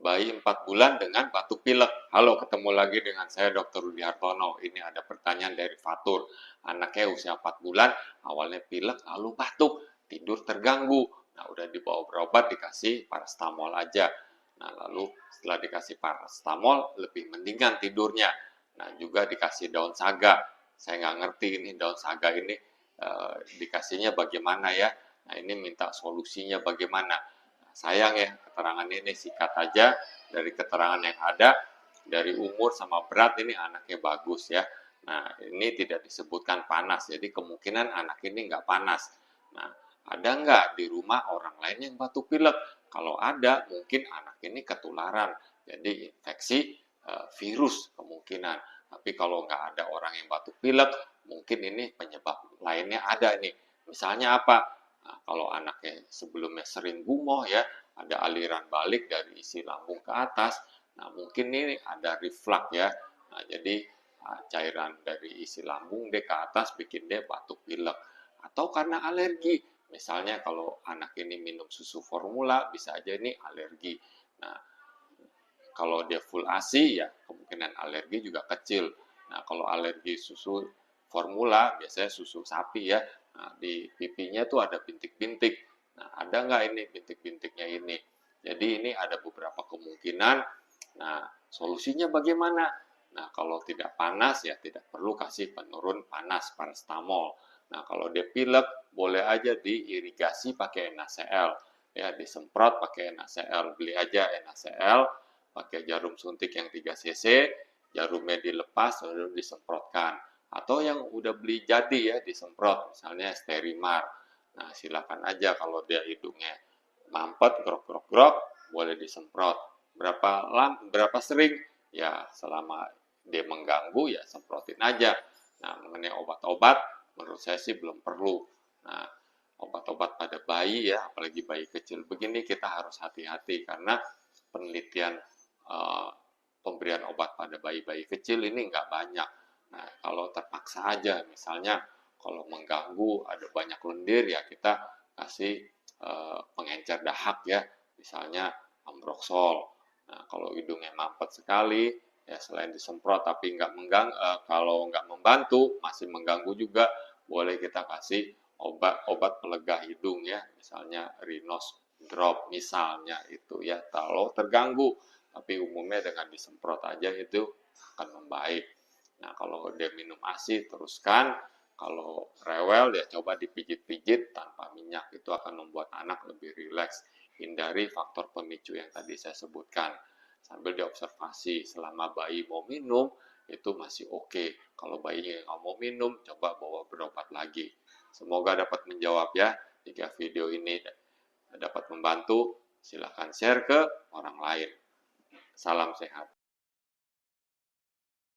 bayi 4 bulan dengan batuk pilek. Halo, ketemu lagi dengan saya Dr. Rudi Hartono. Ini ada pertanyaan dari Fatur. Anaknya usia 4 bulan, awalnya pilek, lalu batuk, tidur terganggu. Nah, udah dibawa berobat, dikasih paracetamol aja. Nah, lalu setelah dikasih paracetamol, lebih mendingan tidurnya. Nah, juga dikasih daun saga. Saya nggak ngerti ini daun saga ini dikasihnya bagaimana ya. Nah, ini minta solusinya bagaimana. Sayang ya, keterangan ini singkat aja. Dari keterangan yang ada, dari umur sama berat ini anaknya bagus ya. Nah, ini tidak disebutkan panas, jadi kemungkinan anak ini nggak panas. Nah, ada nggak di rumah orang lain yang batuk pilek? Kalau ada, mungkin anak ini ketularan, jadi infeksi virus kemungkinan. Tapi kalau nggak ada orang yang batuk pilek, mungkin ini penyebab lainnya ada nih. Misalnya apa? Nah, kalau anaknya sebelumnya sering gumoh ya, ada aliran balik dari isi lambung ke atas. Nah, mungkin ini ada reflux ya. Nah, jadi cairan dari isi lambung dia ke atas bikin dia batuk pilek. Atau karena alergi. Misalnya kalau anak ini minum susu formula, bisa aja ini alergi. Nah, kalau dia full ASI ya kemungkinan alergi juga kecil. Nah, kalau alergi susu formula biasanya susu sapi ya. Nah, di pipinya tuh ada bintik-bintik. Nah, ada nggak ini bintik-bintiknya ini? Jadi ini ada beberapa kemungkinan. Nah, solusinya bagaimana? Nah, kalau tidak panas ya tidak perlu kasih penurun panas paracetamol. Nah, kalau dia pilek boleh aja diirigasi pakai NaCl. Ya, disemprot pakai NaCl. Beli aja NaCl pakai jarum suntik yang 3 cc, jarumnya dilepas lalu disemprotkan. Atau yang udah beli jadi ya disemprot, misalnya Sterimar. Nah, silakan aja kalau dia hidungnya mampet, grok-grok-grok, boleh disemprot. Berapa sering? Ya, selama dia mengganggu ya semprotin aja. Nah, mengenai obat-obat, menurut saya sih belum perlu. Nah, obat-obat pada bayi ya, apalagi bayi kecil begini kita harus hati-hati karena penelitian pemberian obat pada bayi-bayi kecil ini nggak banyak. Nah, kalau terpaksa aja, misalnya kalau mengganggu ada banyak lendir ya kita kasih pengencer dahak ya, misalnya Ambroxol. Nah, kalau hidungnya mampet sekali, ya selain disemprot tapi kalau nggak membantu, masih mengganggu juga, boleh kita kasih obat pelega hidung ya, misalnya Rhinos drop misalnya itu ya, kalau terganggu. Tapi umumnya dengan disemprot aja itu akan membaik. Nah, kalau dia minum ASI, teruskan. Kalau rewel, ya coba dipijit-pijit tanpa minyak. Itu akan membuat anak lebih rileks. Hindari faktor pemicu yang tadi saya sebutkan. Sambil diobservasi, selama bayi mau minum, itu masih oke. Kalau bayinya nggak mau minum, coba bawa berobat lagi. Semoga dapat menjawab ya. Jika video ini dapat membantu, silahkan share ke orang lain. Salam sehat.